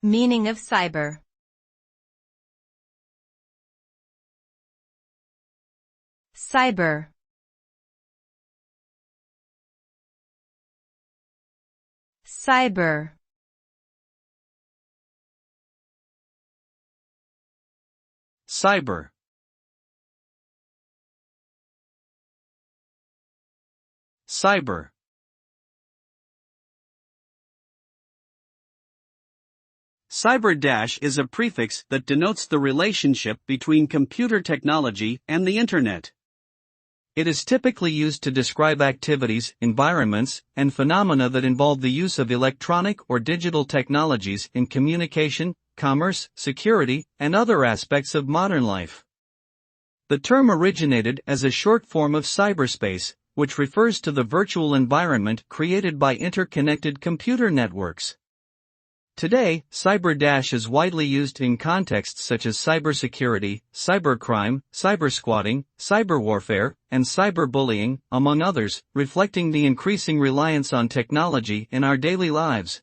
Meaning of cyber. Cyber. Cyber. Cyber. Cyber. Cyber- is a prefix that denotes the relationship between computer technology and the Internet. It is typically used to describe activities, environments, and phenomena that involve the use of electronic or digital technologies in communication, commerce, security, and other aspects of modern life. The term originated as a short form of cyberspace, which refers to the virtual environment created by interconnected computer networks. Today, cyber- is widely used in contexts such as cybersecurity, cybercrime, cybersquatting, cyberwarfare, and cyberbullying, among others, reflecting the increasing reliance on technology in our daily lives.